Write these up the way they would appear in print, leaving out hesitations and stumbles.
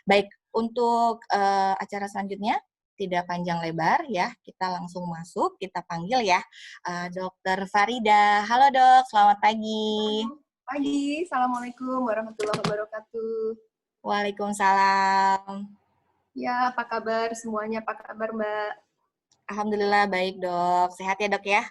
Baik, untuk acara selanjutnya tidak panjang lebar ya, kita langsung masuk, kita panggil ya Dokter Farida. Halo Dok, selamat pagi. Pagi, Assalamualaikum warahmatullahi wabarakatuh. Waalaikumsalam. Ya, apa kabar semuanya? Apa kabar Mbak? Alhamdulillah baik Dok, sehat ya Dok ya?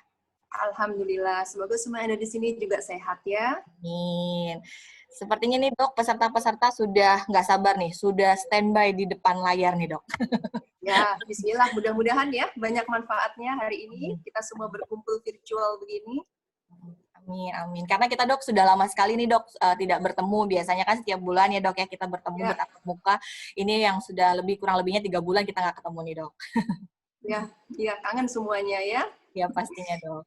Alhamdulillah, semoga semua yang ada di sini juga sehat ya. Amin. Sepertinya nih Dok, peserta-peserta sudah nggak sabar nih, sudah standby di depan layar nih Dok. Ya, bismillah, mudah-mudahan ya banyak manfaatnya hari ini. Kita semua berkumpul virtual begini. Amin, amin. Karena kita Dok sudah lama sekali nih Dok tidak bertemu. Biasanya kan setiap bulan ya Dok ya kita bertemu bertatap muka. Ini yang sudah kurang lebihnya 3 bulan kita nggak ketemu nih Dok. Ya, kangen semuanya ya. Ya pastinya Dok.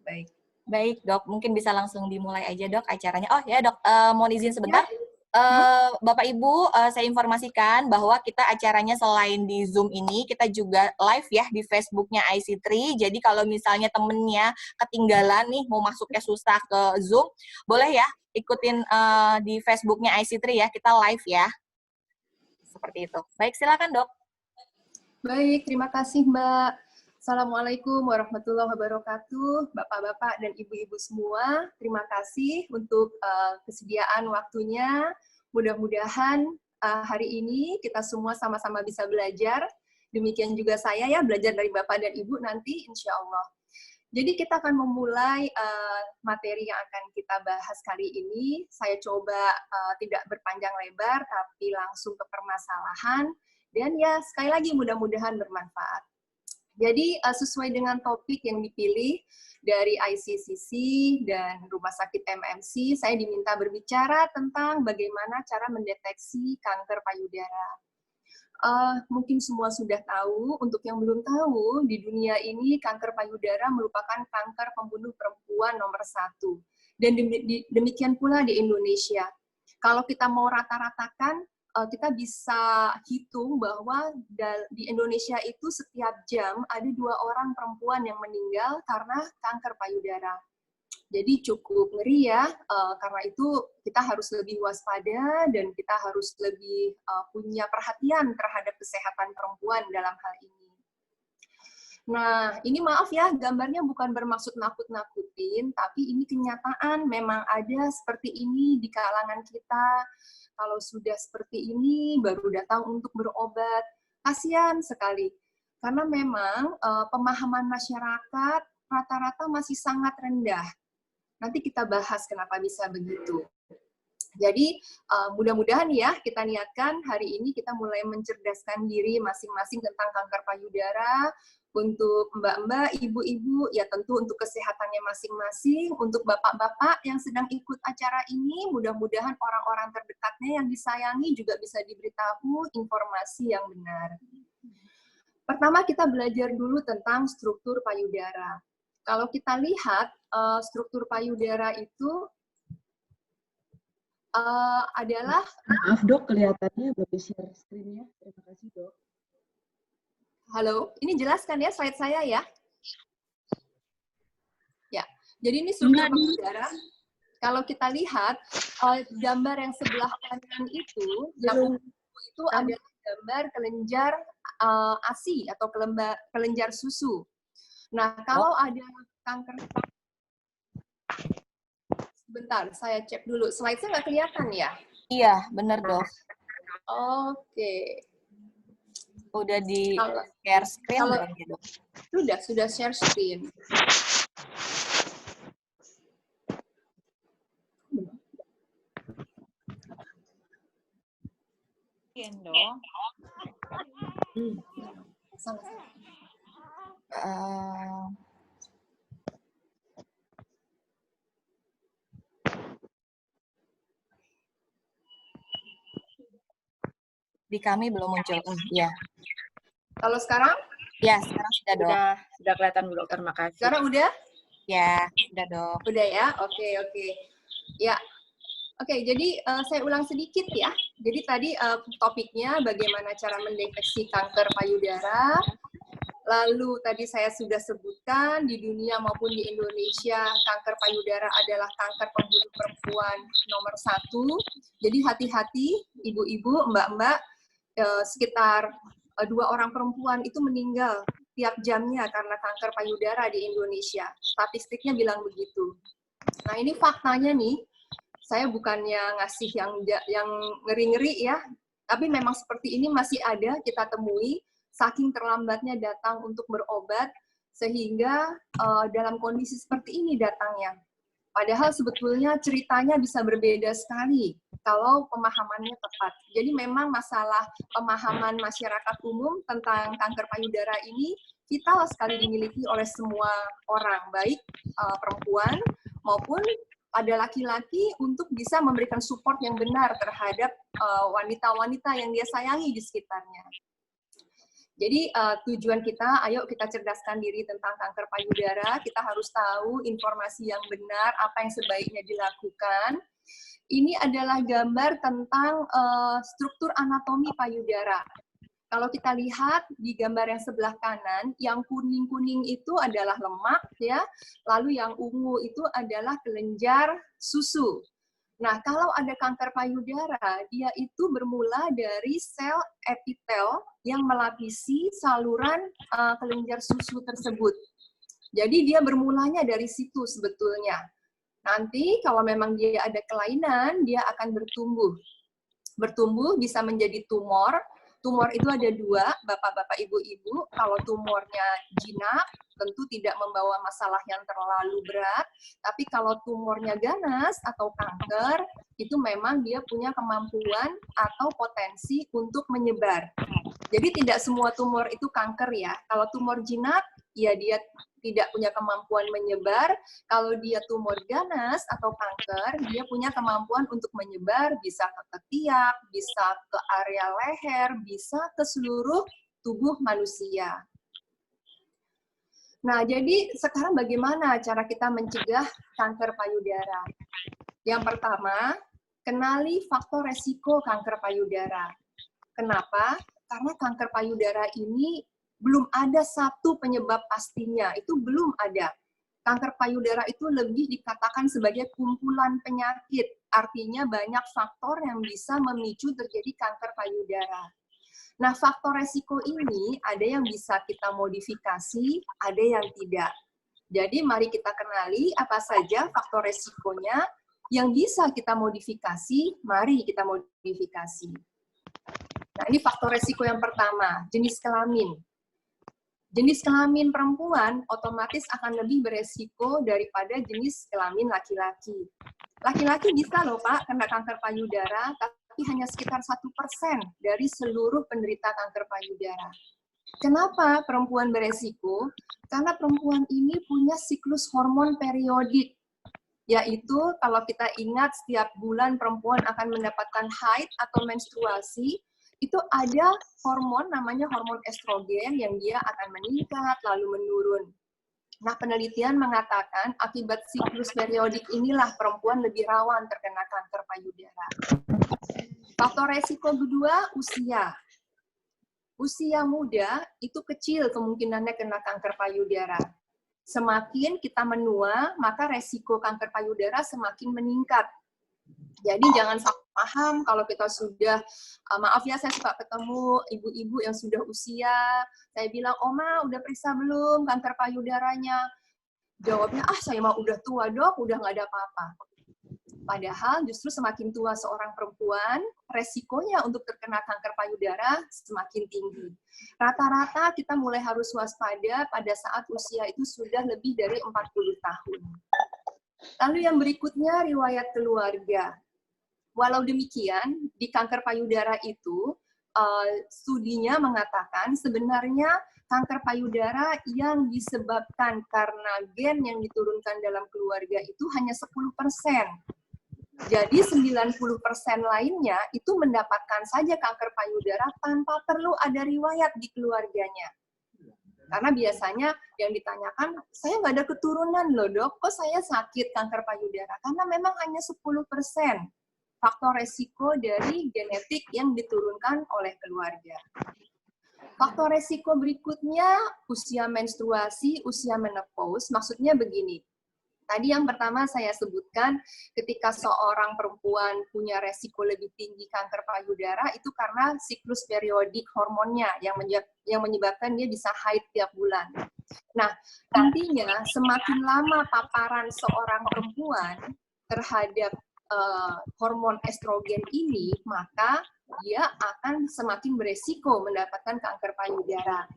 Baik. Baik Dok, mungkin bisa langsung dimulai aja Dok acaranya. Oh ya Dok, mohon izin sebentar. Bapak Ibu, saya informasikan bahwa kita acaranya selain di Zoom ini, kita juga live ya di Facebooknya IC3. Jadi kalau misalnya temennya ketinggalan nih, mau masuknya susah ke Zoom, boleh ya ikutin di Facebooknya IC3 ya, kita live ya. Seperti itu. Baik, silakan Dok. Baik, terima kasih Mbak. Assalamualaikum warahmatullahi wabarakatuh, Bapak-bapak dan Ibu-ibu semua. Terima kasih untuk kesediaan waktunya. Mudah-mudahan hari ini kita semua sama-sama bisa belajar. Demikian juga saya ya, belajar dari Bapak dan Ibu nanti insya Allah. Jadi kita akan memulai materi yang akan kita bahas kali ini. Saya coba tidak berpanjang lebar, tapi langsung ke permasalahan. Dan ya, sekali lagi mudah-mudahan bermanfaat. Jadi sesuai dengan topik yang dipilih dari ICCC dan Rumah Sakit MMC, saya diminta berbicara tentang bagaimana cara mendeteksi kanker payudara. Mungkin semua sudah tahu, untuk yang belum tahu, di dunia ini kanker payudara merupakan kanker pembunuh perempuan nomor 1. Dan demikian pula di Indonesia. Kalau kita mau rata-ratakan, kita bisa hitung bahwa di Indonesia itu setiap jam ada 2 orang perempuan yang meninggal karena kanker payudara. Jadi cukup ngeri ya, karena itu kita harus lebih waspada dan kita harus lebih punya perhatian terhadap kesehatan perempuan dalam hal ini. Nah, ini maaf ya, gambarnya bukan bermaksud nakut-nakutin, tapi ini kenyataan memang ada seperti ini di kalangan kita. Kalau sudah seperti ini, baru datang untuk berobat. Kasihan sekali. Karena memang pemahaman masyarakat rata-rata masih sangat rendah. Nanti kita bahas kenapa bisa begitu. Jadi mudah-mudahan ya kita niatkan hari ini kita mulai mencerdaskan diri masing-masing tentang kanker payudara. Untuk mbak-mbak, ibu-ibu, ya tentu untuk kesehatannya masing-masing. Untuk bapak-bapak yang sedang ikut acara ini, mudah-mudahan orang-orang terdekatnya yang disayangi juga bisa diberitahu informasi yang benar. Pertama kita belajar dulu tentang struktur payudara. Kalau kita lihat struktur payudara itu adalah... Maaf dok, kelihatannya belum di-share screen-nya. Terima kasih dok. Halo, ini jelaskan ya slide saya ya. Ya, jadi ini struktur payudara. Kalau kita lihat gambar yang sebelah kanan itu, yang itu adalah gambar kelenjar ASI atau kelenjar susu. Nah, kalau ada kanker, sebentar, saya cek dulu. Slide-nya nggak kelihatan ya? Iya, benar dok. Oke. Udah di share screen belum ya dok? Sudah share screen. Dong. Di kami belum muncul. Ya. Kalau sekarang? Ya, sekarang sudah dok. Sudah kelihatan Bu Dokter, makasih. Sekarang udah? Ya, sudah dok. Udah ya, oke. Ya, oke. Jadi saya ulang sedikit ya. Jadi tadi topiknya bagaimana cara mendeteksi kanker payudara. Lalu tadi saya sudah sebutkan di dunia maupun di Indonesia kanker payudara adalah kanker pembunuh perempuan nomor 1. Jadi hati-hati ibu-ibu, mbak-mbak, sekitar 2 orang perempuan itu meninggal tiap jamnya karena kanker payudara di Indonesia. Statistiknya bilang begitu. Nah ini faktanya nih, saya bukannya ngasih yang ngeri-ngeri ya, tapi memang seperti ini masih ada kita temui, saking terlambatnya datang untuk berobat, sehingga dalam kondisi seperti ini datangnya. Padahal sebetulnya ceritanya bisa berbeda sekali kalau pemahamannya tepat. Jadi memang masalah pemahaman masyarakat umum tentang kanker payudara ini vital sekali dimiliki oleh semua orang, baik perempuan maupun pada laki-laki untuk bisa memberikan support yang benar terhadap wanita-wanita yang dia sayangi di sekitarnya. Jadi tujuan kita, ayo kita cerdaskan diri tentang kanker payudara, kita harus tahu informasi yang benar, apa yang sebaiknya dilakukan. Ini adalah gambar tentang struktur anatomi payudara. Kalau kita lihat di gambar yang sebelah kanan, yang kuning-kuning itu adalah lemak, ya. Lalu yang ungu itu adalah kelenjar susu. Nah, kalau ada kanker payudara, dia itu bermula dari sel epitel yang melapisi saluran kelenjar susu tersebut. Jadi dia bermulanya dari situ sebetulnya. Nanti kalau memang dia ada kelainan, dia akan bertumbuh. Bertumbuh bisa menjadi tumor. Tumor itu ada 2, bapak-bapak, ibu-ibu. Kalau tumornya jinak, tentu tidak membawa masalah yang terlalu berat. Tapi kalau tumornya ganas atau kanker, itu memang dia punya kemampuan atau potensi untuk menyebar. Jadi tidak semua tumor itu kanker ya. Kalau tumor jinak, ya dia tidak punya kemampuan menyebar. Kalau dia tumor ganas atau kanker, dia punya kemampuan untuk menyebar, bisa ke ketiak, bisa ke area leher, bisa ke seluruh tubuh manusia. Nah, jadi sekarang bagaimana cara kita mencegah kanker payudara? Yang pertama, kenali faktor resiko kanker payudara. Kenapa? Karena kanker payudara ini belum ada satu penyebab pastinya, itu belum ada. Kanker payudara itu lebih dikatakan sebagai kumpulan penyakit, artinya banyak faktor yang bisa memicu terjadi kanker payudara. Nah, faktor resiko ini ada yang bisa kita modifikasi, ada yang tidak. Jadi mari kita kenali apa saja faktor resikonya yang bisa kita modifikasi, mari kita modifikasi. Nah, ini faktor resiko yang pertama, jenis kelamin. Jenis kelamin perempuan otomatis akan lebih beresiko daripada jenis kelamin laki-laki. Laki-laki bisa loh Pak kena kanker payudara, tapi hanya sekitar 1% dari seluruh penderita kanker payudara. Kenapa perempuan beresiko? Karena perempuan ini punya siklus hormon periodik, yaitu kalau kita ingat setiap bulan perempuan akan mendapatkan haid atau menstruasi, itu ada hormon namanya hormon estrogen yang dia akan meningkat lalu menurun. Nah, penelitian mengatakan akibat siklus periodik inilah perempuan lebih rawan terkena kanker payudara. Faktor resiko kedua, usia. Usia muda itu kecil kemungkinannya kena kanker payudara. Semakin kita menua, maka resiko kanker payudara semakin meningkat. Jadi jangan salah paham kalau kita sudah, maaf ya saya suka ketemu ibu-ibu yang sudah usia, saya bilang, Oma udah periksa belum kanker payudaranya? Jawabnya, saya mah udah tua dok, udah nggak ada apa-apa. Padahal justru semakin tua seorang perempuan, resikonya untuk terkena kanker payudara semakin tinggi. Rata-rata kita mulai harus waspada pada saat usia itu sudah lebih dari 40 tahun. Lalu yang berikutnya, riwayat keluarga. Walau demikian, di kanker payudara itu, studinya mengatakan sebenarnya kanker payudara yang disebabkan karena gen yang diturunkan dalam keluarga itu hanya 10%. Jadi 90% lainnya itu mendapatkan saja kanker payudara tanpa perlu ada riwayat di keluarganya. Karena biasanya yang ditanyakan, saya nggak ada keturunan loh dok, kok saya sakit kanker payudara? Karena memang hanya 10%. Faktor resiko dari genetik yang diturunkan oleh keluarga. Faktor resiko berikutnya, usia menstruasi, usia menopause, maksudnya begini. Tadi yang pertama saya sebutkan, ketika seorang perempuan punya resiko lebih tinggi kanker payudara, itu karena siklus periodik hormonnya yang menyebabkan dia bisa haid tiap bulan. Nah, intinya semakin lama paparan seorang perempuan terhadap hormon estrogen ini, maka dia akan semakin beresiko mendapatkan kanker payudara.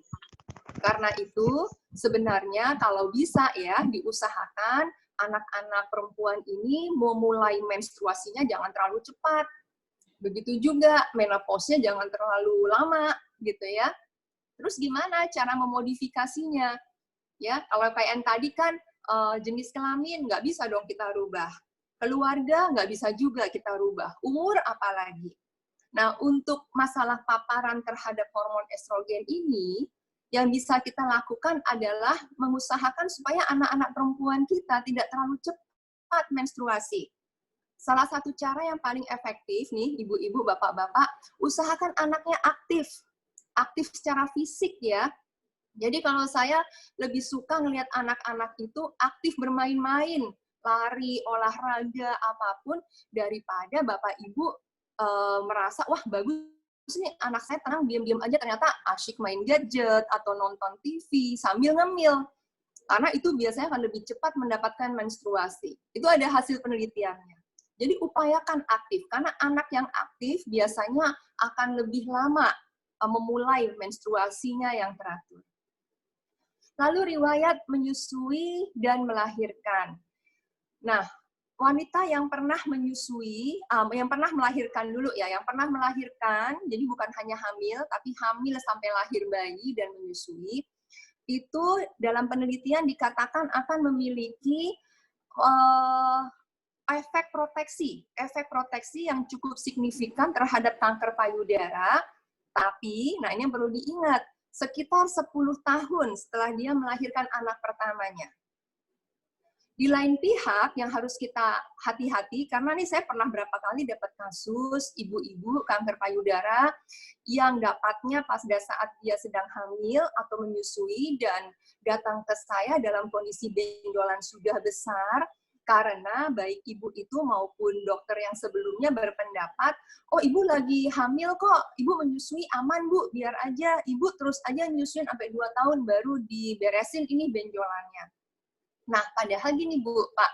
Karena itu, sebenarnya kalau bisa ya diusahakan anak-anak perempuan ini memulai menstruasinya jangan terlalu cepat. Begitu juga menopause-nya jangan terlalu lama, gitu ya. Terus gimana cara memodifikasinya? Ya, kalau kayak yang tadi kan jenis kelamin nggak bisa dong kita rubah. Keluarga nggak bisa juga kita rubah. Umur apalagi. Nah, untuk masalah paparan terhadap hormon estrogen ini, yang bisa kita lakukan adalah mengusahakan supaya anak-anak perempuan kita tidak terlalu cepat menstruasi. Salah satu cara yang paling efektif nih, ibu-ibu, bapak-bapak, usahakan anaknya aktif. Aktif secara fisik ya. Jadi kalau saya lebih suka ngelihat anak-anak itu aktif bermain-main, lari, olahraga, apapun, daripada bapak ibu merasa, wah bagus nih anak saya tenang diam-diam aja ternyata asyik main gadget atau nonton TV sambil ngemil. Karena itu biasanya akan lebih cepat mendapatkan menstruasi. Itu ada hasil penelitiannya. Jadi upayakan aktif, karena anak yang aktif biasanya akan lebih lama memulai menstruasinya yang teratur. Lalu riwayat menyusui dan melahirkan. Nah, wanita yang pernah menyusui, yang pernah melahirkan dulu ya, yang pernah melahirkan, jadi bukan hanya hamil, tapi hamil sampai lahir bayi dan menyusui, itu dalam penelitian dikatakan akan memiliki efek proteksi yang cukup signifikan terhadap kanker payudara, tapi, nah ini yang perlu diingat, sekitar 10 tahun setelah dia melahirkan anak pertamanya. Di lain pihak yang harus kita hati-hati, karena nih saya pernah berapa kali dapat kasus ibu-ibu kanker payudara yang dapatnya pas saat dia sedang hamil atau menyusui dan datang ke saya dalam kondisi benjolan sudah besar, karena baik ibu itu maupun dokter yang sebelumnya berpendapat, oh ibu lagi hamil kok, ibu menyusui aman bu, biar aja, ibu terus aja nyusuin sampai 2 tahun baru diberesin ini benjolannya. Nah, padahal gini Bu, Pak,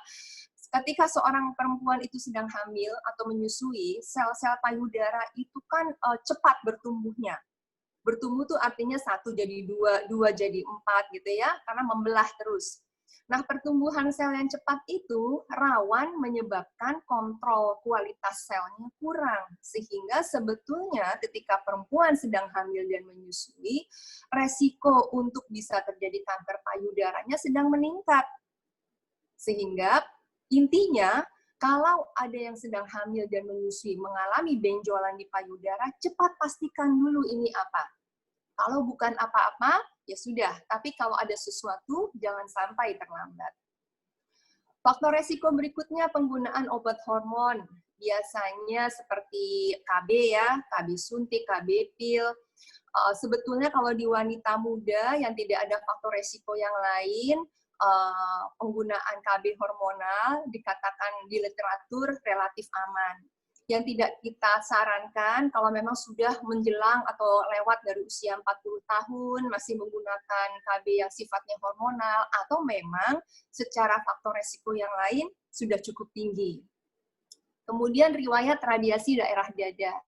ketika seorang perempuan itu sedang hamil atau menyusui, sel-sel payudara itu kan cepat bertumbuhnya. Bertumbuh tuh artinya 1 jadi 2, 2 jadi 4 gitu ya, karena membelah terus. Nah, pertumbuhan sel yang cepat itu rawan menyebabkan kontrol kualitas selnya kurang. Sehingga sebetulnya ketika perempuan sedang hamil dan menyusui, resiko untuk bisa terjadi kanker payudaranya sedang meningkat. Sehingga intinya, kalau ada yang sedang hamil dan menyusui mengalami benjolan di payudara, cepat pastikan dulu ini apa. Kalau bukan apa-apa, ya sudah. Tapi kalau ada sesuatu, jangan sampai terlambat. Faktor resiko berikutnya penggunaan obat hormon. Biasanya seperti KB ya, KB suntik, KB pil. Sebetulnya kalau di wanita muda yang tidak ada faktor resiko yang lain, penggunaan KB hormonal dikatakan di literatur relatif aman. Yang tidak kita sarankan kalau memang sudah menjelang atau lewat dari usia 40 tahun, masih menggunakan KB yang sifatnya hormonal, atau memang secara faktor resiko yang lain sudah cukup tinggi. Kemudian riwayat radiasi daerah dada.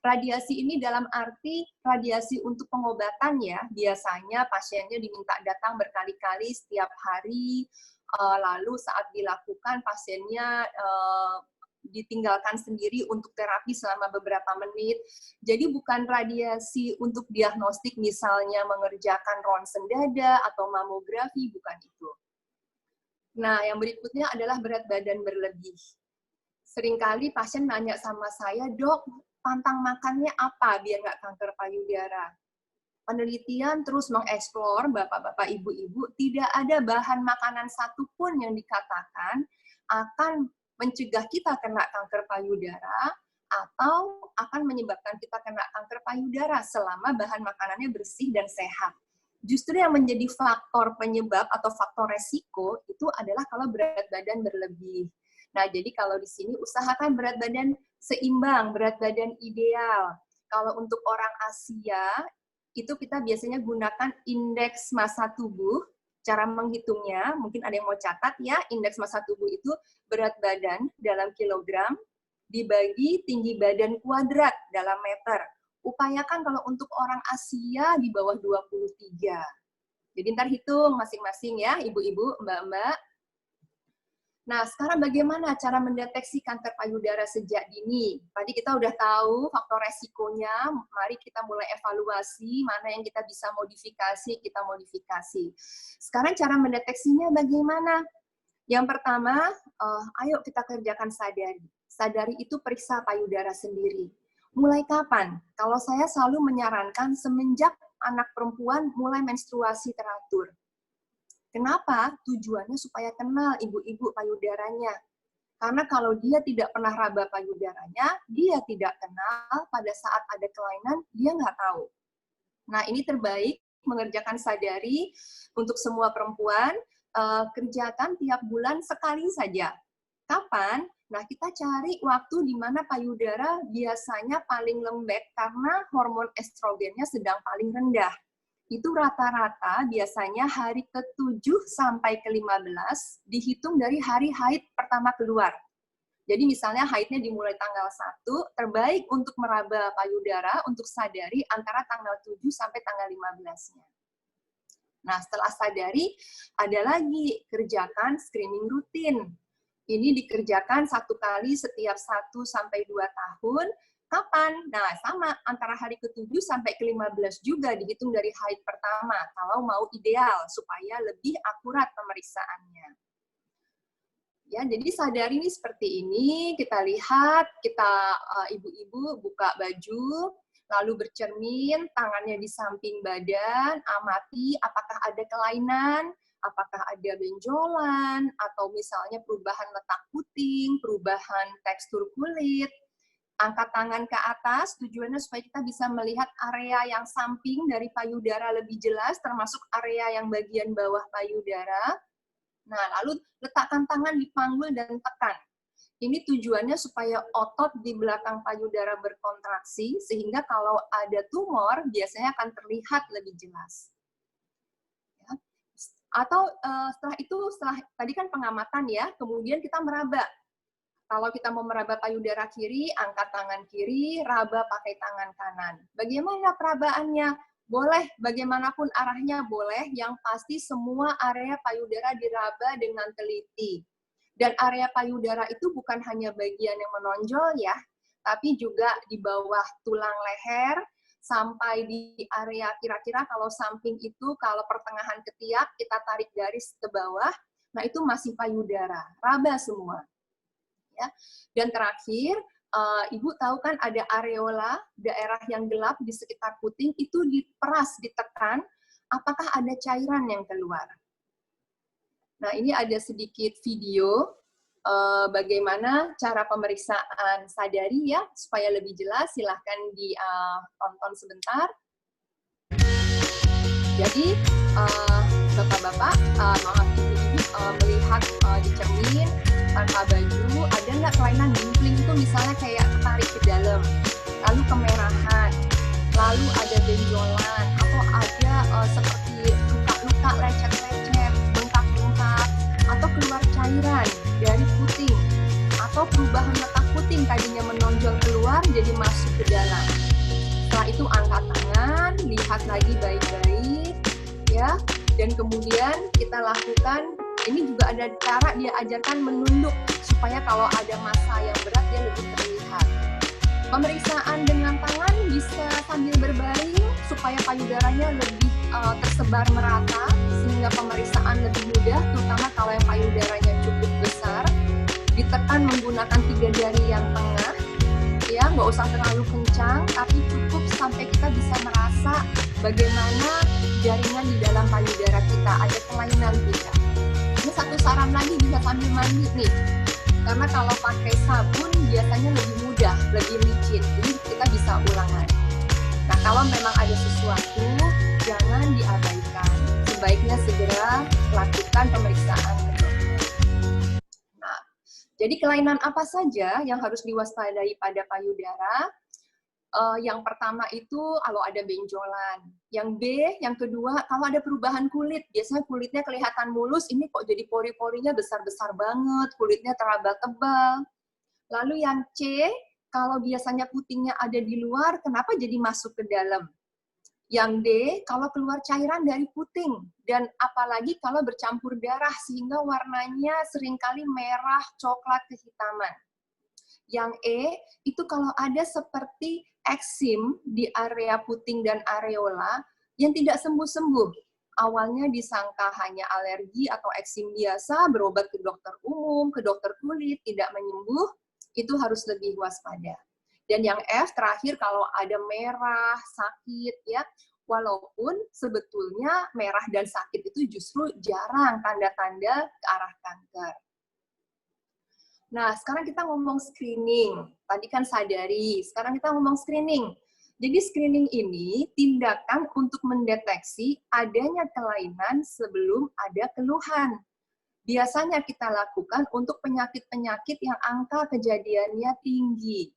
Radiasi ini dalam arti radiasi untuk pengobatan ya, biasanya pasiennya diminta datang berkali-kali setiap hari, lalu saat dilakukan pasiennya ditinggalkan sendiri untuk terapi selama beberapa menit. Jadi bukan radiasi untuk diagnostik misalnya mengerjakan ronsen dada atau mamografi, bukan itu. Nah, yang berikutnya adalah berat badan berlebih. Seringkali pasien nanya sama saya, dok, pantang makannya apa biar nggak kanker payudara? Penelitian terus mengeksplor, bapak-bapak, ibu-ibu, tidak ada bahan makanan satupun yang dikatakan akan mencegah kita kena kanker payudara, atau akan menyebabkan kita kena kanker payudara selama bahan makanannya bersih dan sehat. Justru yang menjadi faktor penyebab atau faktor resiko itu adalah kalau berat badan berlebih. Nah, jadi kalau di sini usahakan berat badan seimbang, berat badan ideal. Kalau untuk orang Asia, itu kita biasanya gunakan indeks massa tubuh. Cara menghitungnya, mungkin ada yang mau catat ya, indeks massa tubuh itu berat badan dalam kilogram dibagi tinggi badan kuadrat dalam meter. Upayakan kalau untuk orang Asia di bawah 23. Jadi ntar hitung masing-masing ya, ibu-ibu, mbak-mbak. Nah, sekarang bagaimana cara mendeteksi kanker payudara sejak dini? Tadi kita udah tahu faktor resikonya, mari kita mulai evaluasi mana yang kita bisa modifikasi, kita modifikasi. Sekarang cara mendeteksinya bagaimana? Yang pertama, ayo kita kerjakan sadari. Sadari itu periksa payudara sendiri. Mulai kapan? Kalau saya selalu menyarankan semenjak anak perempuan mulai menstruasi teratur. Kenapa? Tujuannya supaya kenal ibu-ibu payudaranya. Karena kalau dia tidak pernah raba payudaranya, dia tidak kenal pada saat ada kelainan, dia nggak tahu. Nah, ini terbaik mengerjakan sadari untuk semua perempuan, kerjakan tiap bulan sekali saja. Kapan? Nah, kita cari waktu di mana payudara biasanya paling lembek karena hormon estrogennya sedang paling rendah. Itu rata-rata biasanya hari ke-7 sampai ke-15 dihitung dari hari haid pertama keluar. Jadi misalnya haidnya dimulai tanggal 1, terbaik untuk meraba payudara untuk sadari antara tanggal 7 sampai tanggal 15-nya. Nah, setelah sadari, ada lagi kerjakan screening rutin. Ini dikerjakan 1 kali setiap 1 sampai 2 tahun. Kapan? Nah, sama antara hari ke-7 sampai ke-15 juga dihitung dari haid pertama kalau mau ideal supaya lebih akurat pemeriksaannya. Ya, jadi sadari ini seperti ini, kita lihat, kita ibu-ibu buka baju, lalu bercermin, tangannya di samping badan, amati apakah ada kelainan, apakah ada benjolan, atau misalnya perubahan letak puting, perubahan tekstur kulit. Angkat tangan ke atas, tujuannya supaya kita bisa melihat area yang samping dari payudara lebih jelas, termasuk area yang bagian bawah payudara. Nah, lalu letakkan tangan di panggul dan tekan. Ini tujuannya supaya otot di belakang payudara berkontraksi, sehingga kalau ada tumor, biasanya akan terlihat lebih jelas. Atau setelah itu, tadi kan pengamatan ya, kemudian kita meraba. Kalau kita mau meraba payudara kiri, angkat tangan kiri, raba pakai tangan kanan. Bagaimana perabaannya? Boleh, bagaimanapun arahnya boleh, yang pasti semua area payudara diraba dengan teliti. Dan area payudara itu bukan hanya bagian yang menonjol ya, tapi juga di bawah tulang leher, sampai di area kira-kira kalau samping itu, kalau pertengahan ketiak, kita tarik garis ke bawah, nah itu masih payudara, raba semua. Ya. Dan terakhir, Ibu tahu kan ada areola, daerah yang gelap di sekitar puting, itu diperas, ditekan, apakah ada cairan yang keluar. Nah ini ada sedikit video, bagaimana cara pemeriksaan sadari ya, supaya lebih jelas, silahkan ditonton sebentar. Jadi, bapak-bapak, maaf ibu-ibu, melihat di cermin, tanpa baju, ada nggak kelainan dimpling itu misalnya kayak tarik ke dalam, lalu kemerahan, lalu ada benjolan, atau ada seperti luka-luka lecet-lecet, bengkak-bengkak, atau keluar cairan dari puting, atau perubahan letak puting tadinya menonjol keluar jadi masuk ke dalam. Setelah itu angkat tangan, lihat lagi baik-baik, ya, dan kemudian kita lakukan. Ini juga ada cara dia ajarkan menunduk supaya kalau ada massa yang berat dia lebih terlihat. Pemeriksaan dengan tangan bisa sambil berbaring supaya payudaranya lebih tersebar merata sehingga pemeriksaan lebih mudah, terutama kalau yang payudaranya cukup besar. Ditekan menggunakan 3 jari yang tengah, ya nggak usah terlalu kencang, tapi cukup sampai kita bisa merasa bagaimana jaringan di dalam payudara kita, ada kelainan tidak. Ini satu saran lagi, bisa sambil mandi nih. Karena kalau pakai sabun biasanya lebih mudah. mudah, lebih licin. Jadi kita bisa ulang lagi. Nah, kalau memang ada sesuatu, jangan diabaikan. Sebaiknya segera lakukan pemeriksaan ke dokter. Nah, jadi kelainan apa saja yang harus diwaspadai pada payudara? Yang pertama itu kalau ada benjolan. Yang B, yang kedua kalau ada perubahan kulit. Biasanya kulitnya kelihatan mulus, ini kok jadi pori-porinya besar-besar banget, kulitnya teraba tebal. Lalu yang C, kalau biasanya putingnya ada di luar, kenapa jadi masuk ke dalam? Yang D, kalau keluar cairan dari puting, dan apalagi kalau bercampur darah, sehingga warnanya seringkali merah, coklat, kehitaman. Yang E, itu kalau ada seperti eksim di area puting dan areola yang tidak sembuh-sembuh. Awalnya disangka hanya alergi atau eksim biasa, berobat ke dokter umum, ke dokter kulit, tidak menyembuh, itu harus lebih waspada. Dan yang F terakhir kalau ada merah, sakit ya, walaupun sebetulnya merah dan sakit itu justru jarang tanda-tanda ke arah kanker. Nah, sekarang kita ngomong screening. Tadi kan sadari, sekarang kita ngomong screening. Jadi screening ini tindakan untuk mendeteksi adanya kelainan sebelum ada keluhan. Biasanya kita lakukan untuk penyakit-penyakit yang angka kejadiannya tinggi.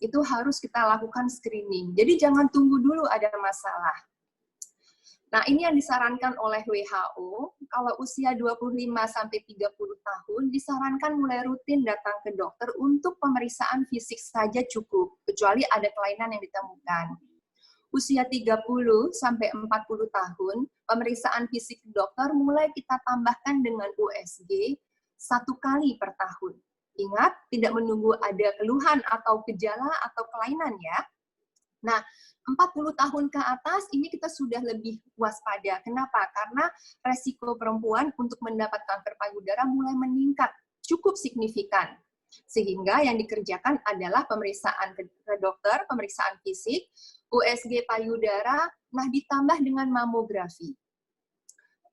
Itu harus kita lakukan screening. Jadi jangan tunggu dulu ada masalah. Nah, ini yang disarankan oleh WHO, kalau usia 25-30 tahun, disarankan mulai rutin datang ke dokter untuk pemeriksaan fisik saja cukup, kecuali ada kelainan yang ditemukan. Usia 30-40 tahun, pemeriksaan fisik dokter mulai kita tambahkan dengan USG 1 kali per tahun. Ingat, tidak menunggu ada keluhan atau gejala atau kelainan ya. Nah, 40 tahun ke atas ini kita sudah lebih waspada. Kenapa? Karena resiko perempuan untuk mendapat kanker payudara mulai meningkat cukup signifikan. Sehingga yang dikerjakan adalah pemeriksaan ke dokter, pemeriksaan fisik, USG payudara, nah ditambah dengan mamografi.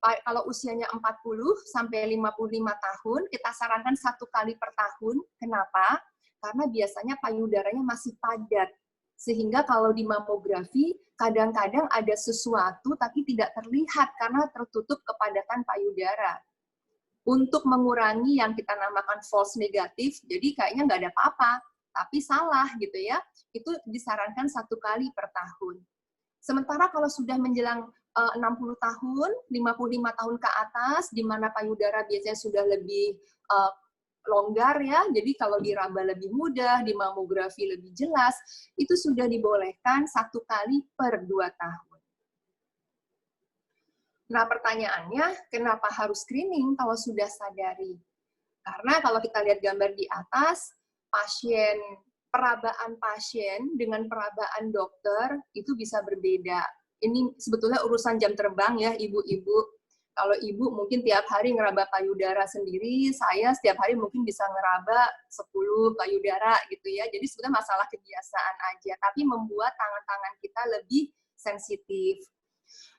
Kalau usianya 40 sampai 55 tahun, kita sarankan 1 kali per tahun. Kenapa? Karena biasanya payudaranya masih padat. Sehingga kalau di mamografi, kadang-kadang ada sesuatu tapi tidak terlihat karena tertutup kepadatan payudara. Untuk mengurangi yang kita namakan false negatif, jadi kayaknya nggak ada apa-apa, tapi salah gitu ya, itu disarankan 1 kali per tahun. Sementara kalau sudah menjelang 60 tahun, 55 tahun ke atas, di mana payudara biasanya sudah lebih longgar ya, jadi kalau diraba lebih mudah, di mamografi lebih jelas, itu sudah dibolehkan 1 kali per 2 tahun. Nah pertanyaannya, kenapa harus screening kalau sudah sadari? Karena kalau kita lihat gambar di atas, perabaan pasien dengan perabaan dokter itu bisa berbeda. Ini sebetulnya urusan jam terbang ya ibu-ibu. Kalau ibu mungkin tiap hari ngeraba payudara sendiri, saya setiap hari mungkin bisa ngeraba 10 payudara gitu ya. Jadi sebetulnya masalah kebiasaan aja, tapi membuat tangan-tangan kita lebih sensitif.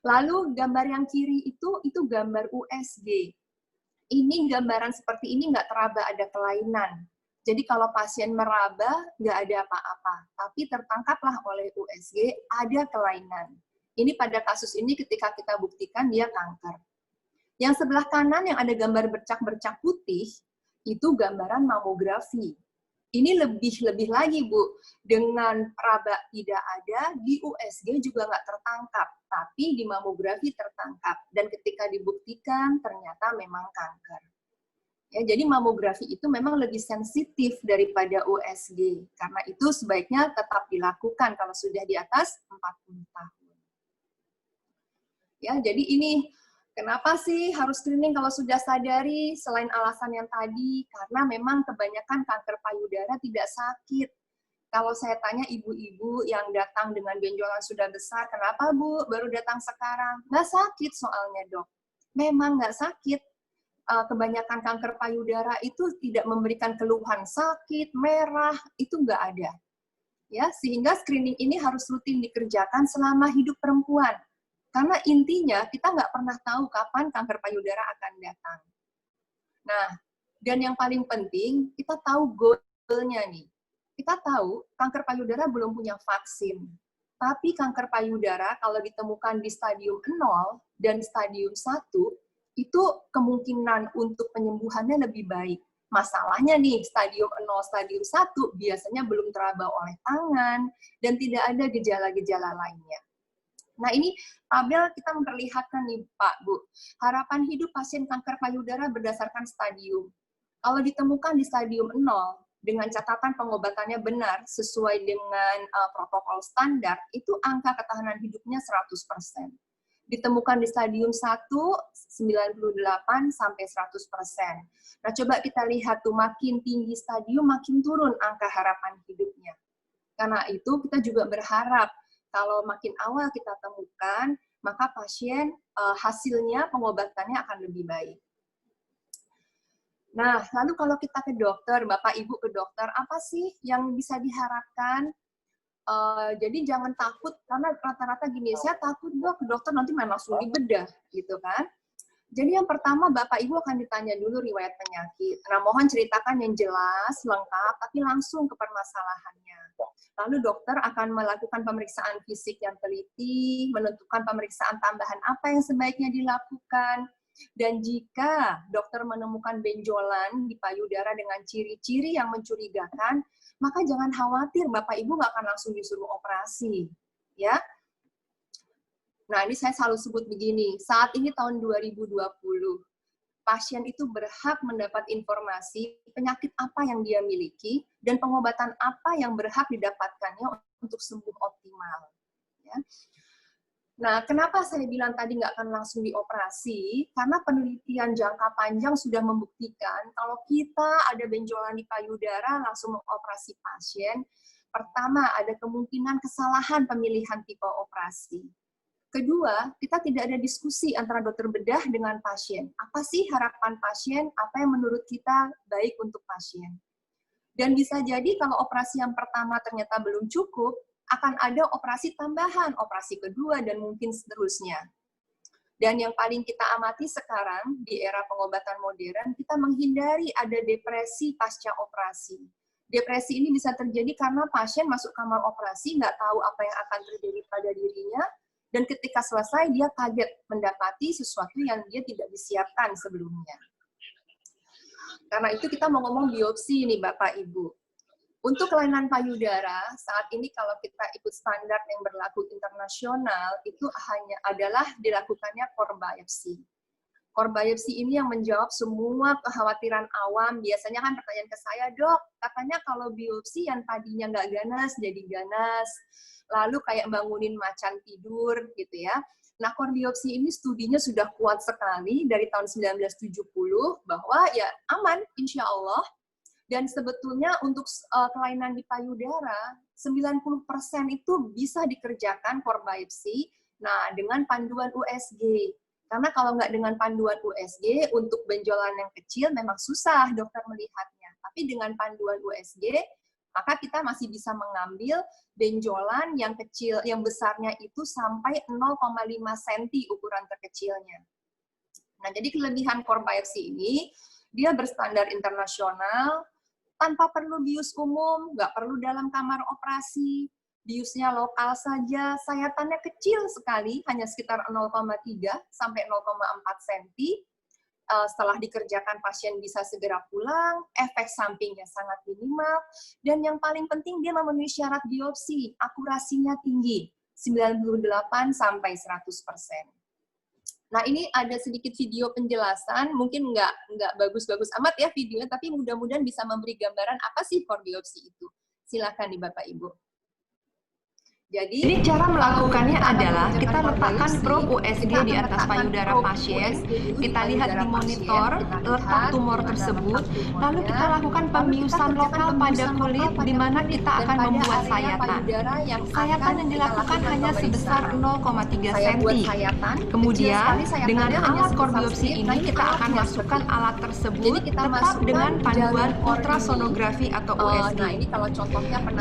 Lalu gambar yang kiri itu gambar USG. Ini gambaran seperti ini nggak teraba ada kelainan. Jadi kalau pasien meraba nggak ada apa-apa, tapi tertangkaplah oleh USG ada kelainan. Ini pada kasus ini ketika kita buktikan dia kanker. Yang sebelah kanan yang ada gambar bercak-bercak putih, itu gambaran mamografi. Ini lebih lagi, Bu. Dengan peraba tidak ada, di USG juga nggak tertangkap, tapi di mamografi tertangkap. Dan ketika dibuktikan, ternyata memang kanker. Ya, jadi mamografi itu memang lebih sensitif daripada USG. Karena itu sebaiknya tetap dilakukan kalau sudah di atas 40 tahun. Ya, jadi ini kenapa sih harus screening kalau sudah sadari? Selain alasan yang tadi, karena memang kebanyakan kanker payudara tidak sakit. Kalau saya tanya ibu-ibu yang datang dengan benjolan sudah besar, kenapa Bu baru datang sekarang? Nggak sakit soalnya dok. Memang nggak sakit. Kebanyakan kanker payudara itu tidak memberikan keluhan sakit, merah, itu nggak ada. Ya, sehingga screening ini harus rutin dikerjakan selama hidup perempuan. Karena intinya kita nggak pernah tahu kapan kanker payudara akan datang. Nah, dan yang paling penting kita tahu goalnya nih. Kita tahu kanker payudara belum punya vaksin. Tapi kanker payudara kalau ditemukan di stadium 0 dan stadium 1, itu kemungkinan untuk penyembuhannya lebih baik. Masalahnya nih, stadium 0, stadium 1 biasanya belum teraba oleh tangan dan tidak ada gejala-gejala lainnya. Nah, ini tabel kita memperlihatkan nih, Pak, Bu. Harapan hidup pasien kanker payudara berdasarkan stadium. Kalau ditemukan di stadium 0, dengan catatan pengobatannya benar, sesuai dengan protokol standar, itu angka ketahanan hidupnya 100%. Ditemukan di stadium 1, 98 sampai 100%. Nah, coba kita lihat tuh, makin tinggi stadium, makin turun angka harapan hidupnya. Karena itu kita juga berharap kalau makin awal kita temukan, maka pasien hasilnya pengobatannya akan lebih baik. Nah, lalu kalau kita ke dokter, Bapak Ibu ke dokter, apa sih yang bisa diharapkan? Jadi jangan takut, karena rata-rata gini, saya takut dok ke dokter nanti main langsung dibedah, gitu kan? Jadi yang pertama Bapak Ibu akan ditanya dulu riwayat penyakit. Nah, mohon ceritakan yang jelas, lengkap, tapi langsung ke permasalahannya. Lalu dokter akan melakukan pemeriksaan fisik yang teliti, menentukan pemeriksaan tambahan apa yang sebaiknya dilakukan. Dan jika dokter menemukan benjolan di payudara dengan ciri-ciri yang mencurigakan, maka jangan khawatir, Bapak Ibu nggak akan langsung disuruh operasi. Ya. Nah, ini saya selalu sebut begini, saat ini tahun 2020, pasien itu berhak mendapat informasi penyakit apa yang dia miliki dan pengobatan apa yang berhak didapatkannya untuk sembuh optimal. Ya. Nah, kenapa saya bilang tadi nggak akan langsung dioperasi? Karena penelitian jangka panjang sudah membuktikan kalau kita ada benjolan di payudara langsung mengoperasi pasien, pertama ada kemungkinan kesalahan pemilihan tipe operasi. Kedua, kita tidak ada diskusi antara dokter bedah dengan pasien. Apa sih harapan pasien? Apa yang menurut kita baik untuk pasien? Dan bisa jadi kalau operasi yang pertama ternyata belum cukup, akan ada operasi tambahan, operasi kedua, dan mungkin seterusnya. Dan yang paling kita amati sekarang, di era pengobatan modern, kita menghindari ada depresi pasca operasi. Depresi ini bisa terjadi karena pasien masuk kamar operasi, nggak tahu apa yang akan terjadi pada dirinya, dan ketika selesai, dia kaget mendapati sesuatu yang dia tidak disiapkan sebelumnya. Karena itu kita mau ngomong biopsi nih Bapak Ibu. Untuk kelainan payudara, saat ini kalau kita ikut standar yang berlaku internasional, itu hanya adalah dilakukannya core biopsy. Core biopsy ini yang menjawab semua kekhawatiran awam. Biasanya kan pertanyaan ke saya, dok, katanya kalau biopsi yang tadinya nggak ganas, jadi ganas. Lalu kayak bangunin macan tidur, gitu ya. Nah, core biopsy ini studinya sudah kuat sekali dari tahun 1970, bahwa ya aman, insya Allah. Dan sebetulnya untuk kelainan di payudara, 90% itu bisa dikerjakan core biopsy, nah dengan panduan USG. Karena kalau nggak dengan panduan USG, untuk benjolan yang kecil memang susah dokter melihatnya. Tapi dengan panduan USG, maka kita masih bisa mengambil benjolan yang kecil, yang besarnya itu sampai 0,5 cm ukuran terkecilnya. Nah, jadi kelebihan core biopsy ini, dia berstandar internasional, tanpa perlu bius umum, nggak perlu dalam kamar operasi, biusnya lokal saja, sayatannya kecil sekali, hanya sekitar 0,3 sampai 0,4 cm. Setelah dikerjakan pasien bisa segera pulang, efek sampingnya sangat minimal, dan yang paling penting dia memenuhi syarat biopsi, akurasinya tinggi, 98 sampai 100%. Nah, ini ada sedikit video penjelasan, mungkin nggak bagus-bagus amat ya videonya, tapi mudah-mudahan bisa memberi gambaran apa sih core biopsi itu. Silakan nih Bapak Ibu. Jadi cara melakukannya adalah kita letakkan probe USG di atas payudara pasien, kita lihat di monitor letak tumor tersebut, lalu kita lakukan pembiusan lokal pada kulit di mana kita akan membuat sayatan. Sayatan yang dilakukan hanya sebesar 0,3 cm. Kemudian dengan alat core biopsi ini kita akan masukkan alat tersebut tetap dengan panduan ultrasonografi atau USG.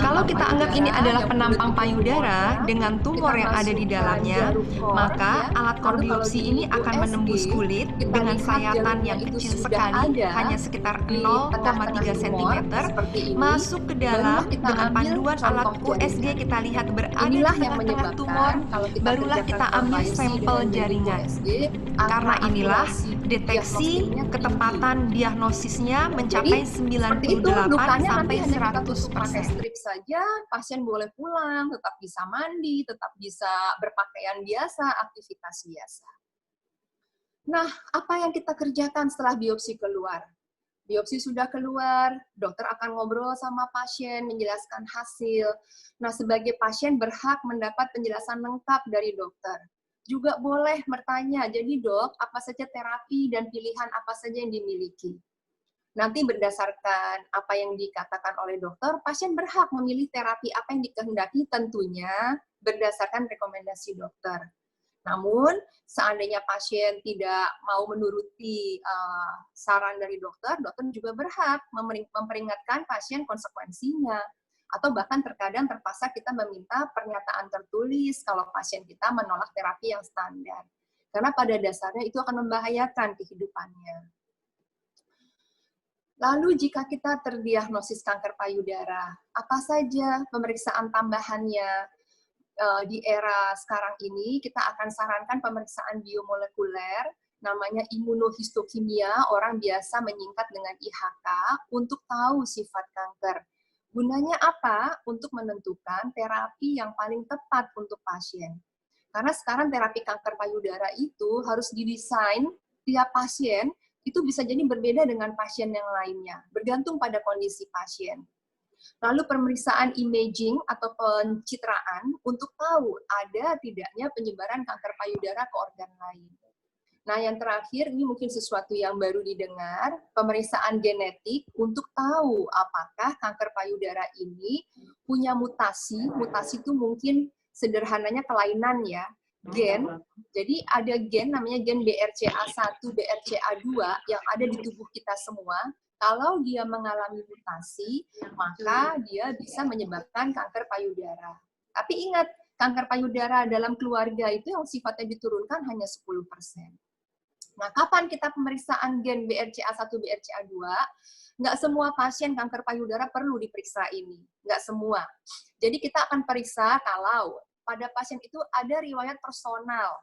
Kalau kita anggap ini adalah penampang payudara, payudara dengan tumor yang ada di dalamnya, maka alat core biopsi ini akan menembus kulit dengan sayatan yang kecil sekali, hanya sekitar 0,3 cm, masuk ke dalam dengan panduan alat USG kita lihat berada di tengah-tengah tumor, barulah kita ambil sampel jaringan. Karena inilah deteksi ketepatan diagnosisnya mencapai 98 sampai pakai 100%. strip saja, pasien boleh pulang, tetap bisa mandi, tetap bisa berpakaian biasa, aktivitas biasa. Nah, apa yang kita kerjakan setelah biopsi keluar? Biopsi sudah keluar, dokter akan ngobrol sama pasien, menjelaskan hasil. Nah, sebagai pasien berhak mendapat penjelasan lengkap dari dokter. Juga boleh bertanya, jadi dok, apa saja terapi dan pilihan apa saja yang dimiliki? Nanti berdasarkan apa yang dikatakan oleh dokter, pasien berhak memilih terapi apa yang dikehendaki, tentunya berdasarkan rekomendasi dokter. Namun, seandainya pasien tidak mau menuruti saran dari dokter, dokter juga berhak memperingatkan pasien konsekuensinya. Atau bahkan terkadang terpaksa kita meminta pernyataan tertulis kalau pasien kita menolak terapi yang standar. Karena pada dasarnya itu akan membahayakan kehidupannya. Lalu jika kita terdiagnosis kanker payudara, apa saja pemeriksaan tambahannya? Di era sekarang ini, kita akan sarankan pemeriksaan biomolekuler, namanya imunohistokimia, orang biasa menyingkat dengan IHK, untuk tahu sifat kanker. Gunanya apa? Untuk menentukan terapi yang paling tepat untuk pasien. Karena sekarang terapi kanker payudara itu harus didesain tiap pasien, itu bisa jadi berbeda dengan pasien yang lainnya, bergantung pada kondisi pasien. Lalu pemeriksaan imaging atau pencitraan untuk tahu ada tidaknya penyebaran kanker payudara ke organ lain. Nah, yang terakhir, ini mungkin sesuatu yang baru didengar, pemeriksaan genetik untuk tahu apakah kanker payudara ini punya mutasi. Mutasi itu mungkin sederhananya kelainan ya, gen. Jadi ada gen namanya gen BRCA1, BRCA2 yang ada di tubuh kita semua. Kalau dia mengalami mutasi, maka dia bisa menyebabkan kanker payudara. Tapi ingat, kanker payudara dalam keluarga itu yang sifatnya diturunkan hanya 10%. Nah, kapan kita pemeriksaan gen BRCA1, BRCA2? Nggak semua pasien kanker payudara perlu diperiksa ini. Nggak semua. Jadi kita akan periksa kalau pada pasien itu ada riwayat personal.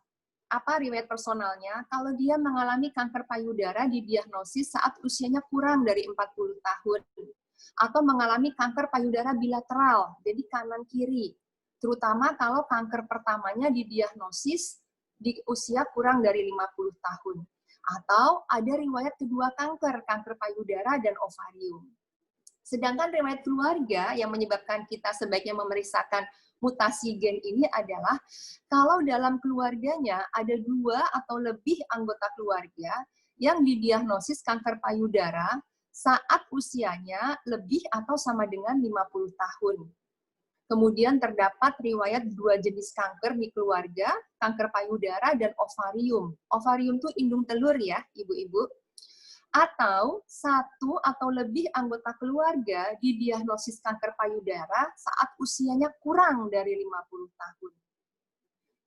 Apa riwayat personalnya? Kalau dia mengalami kanker payudara didiagnosis saat usianya kurang dari 40 tahun. Atau mengalami kanker payudara bilateral, jadi kanan-kiri. Terutama kalau kanker pertamanya didiagnosis di usia kurang dari 50 tahun. Atau ada riwayat kedua kanker payudara dan ovarium. Sedangkan riwayat keluarga yang menyebabkan kita sebaiknya memeriksakan mutasi gen ini adalah kalau dalam keluarganya ada 2 atau lebih anggota keluarga yang didiagnosis kanker payudara saat usianya lebih atau sama dengan 50 tahun. Kemudian terdapat riwayat 2 jenis kanker di keluarga, kanker payudara dan ovarium. Ovarium itu indung telur ya, ibu-ibu. Atau 1 atau lebih anggota keluarga didiagnosis kanker payudara saat usianya kurang dari 50 tahun.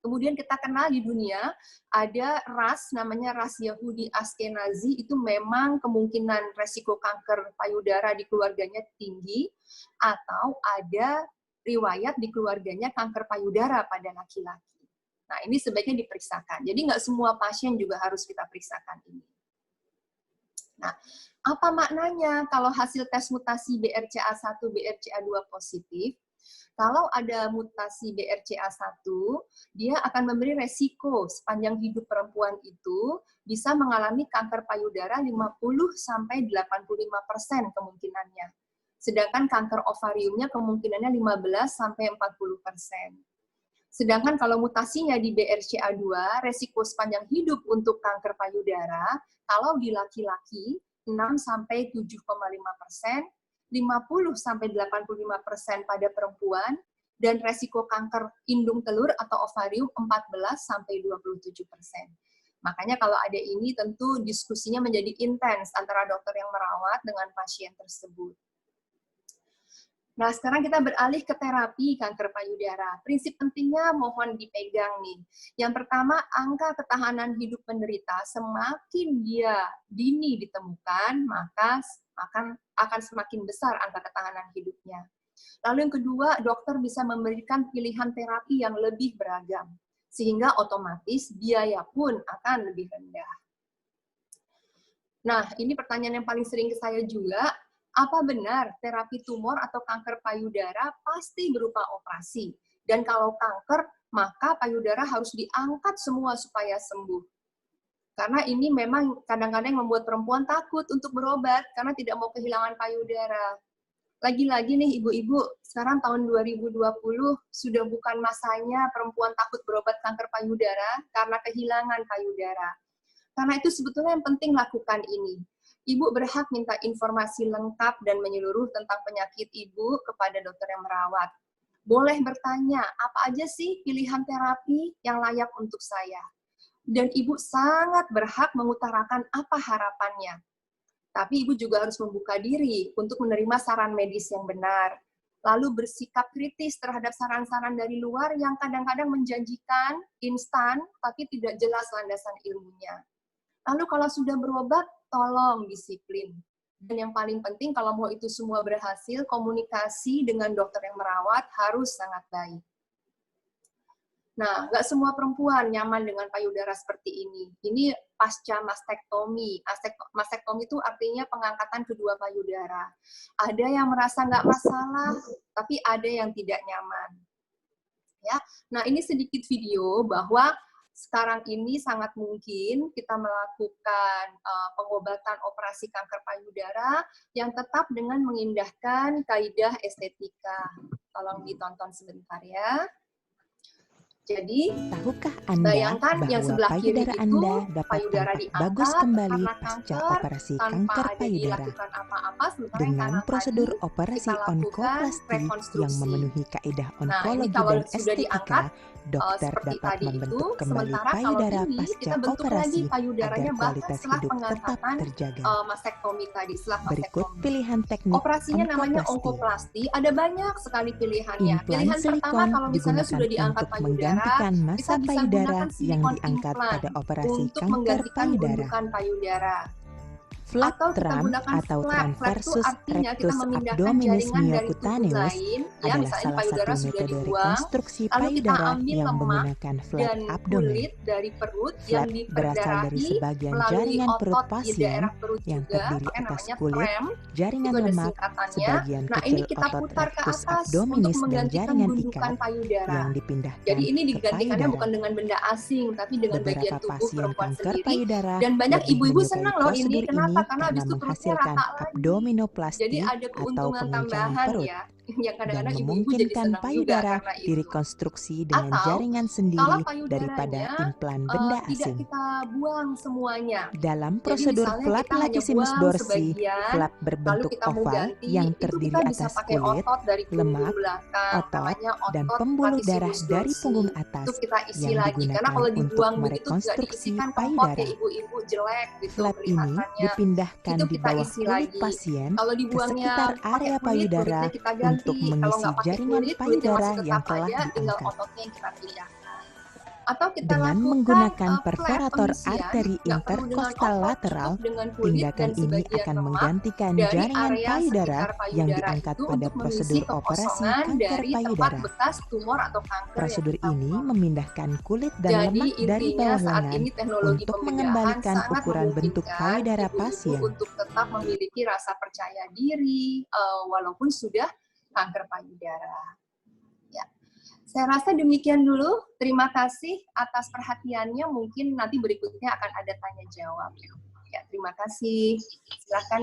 Kemudian kita kenal di dunia, ada ras, namanya ras Yahudi Ashkenazi, itu memang kemungkinan resiko kanker payudara di keluarganya tinggi, atau ada riwayat di keluarganya kanker payudara pada laki-laki. Nah, ini sebaiknya diperiksakan. Jadi nggak semua pasien juga harus kita periksakan ini. Nah, apa maknanya kalau hasil tes mutasi BRCA1, BRCA2 positif? Kalau ada mutasi BRCA1, dia akan memberi resiko sepanjang hidup perempuan itu bisa mengalami kanker payudara 50-85% kemungkinannya. Sedangkan kanker ovariumnya kemungkinannya 15-40%. Sedangkan kalau mutasinya di BRCA2, resiko sepanjang hidup untuk kanker payudara, kalau di laki-laki 6-7,5%, 50-85% pada perempuan, dan resiko kanker indung telur atau ovarium 14-27%. Makanya kalau ada ini tentu diskusinya menjadi intens antara dokter yang merawat dengan pasien tersebut. Nah, sekarang kita beralih ke terapi kanker payudara. Prinsip pentingnya mohon dipegang nih. Yang pertama, angka ketahanan hidup penderita semakin dia dini ditemukan, maka akan semakin besar angka ketahanan hidupnya. Lalu yang kedua, dokter bisa memberikan pilihan terapi yang lebih beragam, sehingga otomatis biaya pun akan lebih rendah. Nah, ini pertanyaan yang paling sering ke saya juga, apa benar terapi tumor atau kanker payudara pasti berupa operasi? Dan kalau kanker, maka payudara harus diangkat semua supaya sembuh. Karena ini memang kadang-kadang membuat perempuan takut untuk berobat karena tidak mau kehilangan payudara. Lagi-lagi nih ibu-ibu, sekarang tahun 2020 sudah bukan masanya perempuan takut berobat kanker payudara karena kehilangan payudara. Karena itu sebetulnya yang penting lakukan ini. Ibu berhak minta informasi lengkap dan menyeluruh tentang penyakit ibu kepada dokter yang merawat. Boleh bertanya, apa aja sih pilihan terapi yang layak untuk saya? Dan ibu sangat berhak mengutarakan apa harapannya. Tapi ibu juga harus membuka diri untuk menerima saran medis yang benar. Lalu bersikap kritis terhadap saran-saran dari luar yang kadang-kadang menjanjikan, instan, tapi tidak jelas landasan ilmunya. Lalu kalau sudah berobat, tolong disiplin. Dan yang paling penting kalau mau itu semua berhasil, komunikasi dengan dokter yang merawat harus sangat baik. Nah, nggak semua perempuan nyaman dengan payudara seperti ini. Ini pasca mastektomi. Mastektomi itu artinya pengangkatan kedua payudara. Ada yang merasa nggak masalah, tapi ada yang tidak nyaman. Ya, nah ini sedikit video bahwa sekarang ini sangat mungkin kita melakukan pengobatan operasi kanker payudara yang tetap dengan mengindahkan kaidah estetika. Tolong ditonton sebentar ya. Jadi, tahukah Anda bayangkan bahwa yang sebelah kiri payudara itu Anda dapat payudara tampak diangkat bagus kembali karena pasca kanker operasi tanpa kanker ada payudara dilakukan apa-apa, sementara yang dengan kanan prosedur tadi operasi kita lakukan onkoplasti yang rekonstruksi. memenuhi kaidah Nah, ini onkologi kalau dan sudah diangkat, estetika, dokter seperti dapat tadi membentuk itu, kembali sementara kalau payudara ini pasca kita bentuk lagi operasi agar payudaranya bahkan kualitas setelah hidup tetap pengangkatan terjaga. mastektomi tadi, setelah Berikut mastektomi. pilihan teknik Operasinya namanya onkoplasti. onkoplasti, ada banyak sekali pilihannya. Implan Pilihan pertama silikon kalau misalnya digunakan sudah diangkat untuk payudara, menggantikan massa kita bisa payudara gunakan yang silikon diangkat implan pada operasi untuk kanker menggantikan payudara. gundukan payudara. Flap Atau kita tram gunakan atau flap. Flap itu transversus artinya kita rectus memindahkan abdominis jaringan dari tubuh myocutaneous lain, ya adalah misalnya salah payudara satu sudah metode dibuang, rekonstruksi lalu kita payudara ambil yang lemak menggunakan flap dan abdomen. kulit dari perut Flap yang berasal dari diperdarahi sebagian melalui jaringan perut otot di pasien daerah perut yang juga, terdiri makanya atas namanya kulit, tram, jaringan itu ada lemak, singkatannya. sebagian Nah, kecil ini kita otot putar ke rectus atas untuk abdominis dan menggantikan jaringan gundukan ikat payudara. yang dipindahkan Jadi ini ke digantikannya bukan payudara. dengan benda asing, tapi dengan bagian Beberapa tubuh pasien perempuan kanker sendiri. payudara Dan banyak lebih ibu-ibu menyukai senang loh ini. prosedur Kenapa? ini Karena karena habis itu perutnya menghasilkan rata lagi. Jadi abdominoplasti ada atau keuntungan pemuncalan tambahan perut ya, yang dan kadang-kadang ibu-ibu jadi memungkinkan senang juga payudara karena itu. direkonstruksi dengan Atau jaringan kalau sendiri payudaranya daripada implan benda tidak asing. kita buang semuanya. Dalam Jadi prosedur misalnya flap kita hanya latissimus buang dorsi, sebagian, flap lalu berbentuk kita mau oval ganti, yang itu terdiri kita bisa atas pakai kulit, otot dari punggung lemak, belakang, otot, namanya dan otot pembuluh darah latissimus dari dorsi. punggung Itu atas kita isi yang lagi, karena digunakan kalau untuk dibuang begitu nggak merekonstruksi diisikan kempot payudara. ya ibu-ibu, jelek gitu Flap ini kelihatannya. dipindahkan Itu di kita bawah isi kulit lagi. pasien Kalau ke dibuangnya sekitar pakai area kulit, payudara kulitnya kita untuk ganti. Kalau mengisi nggak pakai jaringan kulit, kulitnya payudara masih yang tetap telah aja, tinggal diangkat. ototnya yang kita pindahkan. Atau kita Dengan lakukan menggunakan flap perforator pengisian, arteri nggak perlu dengan interkostal otot, lateral, cukup dengan kulit tindakan dan ini sebagian akan lemak menggantikan dari jaringan area payudara sekitar yang payudara diangkat itu pada untuk mengisi prosedur operasi kekosongan kanker dari tempat payudara. bekas tumor atau kanker Prosedur yang kita ini buang. memindahkan kulit dan Jadi lemak dari intinya bawah saat lengan ini teknologi untuk pembedahan mengembalikan sangat ukuran bentuk memungkinkan payudara ibu-ibu pasien. untuk tetap memiliki rasa percaya diri walaupun sudah kanker payudara. Ya. Saya rasa demikian dulu. Terima kasih atas perhatiannya. Mungkin nanti berikutnya akan ada tanya jawab. Ya, terima kasih. Silakan.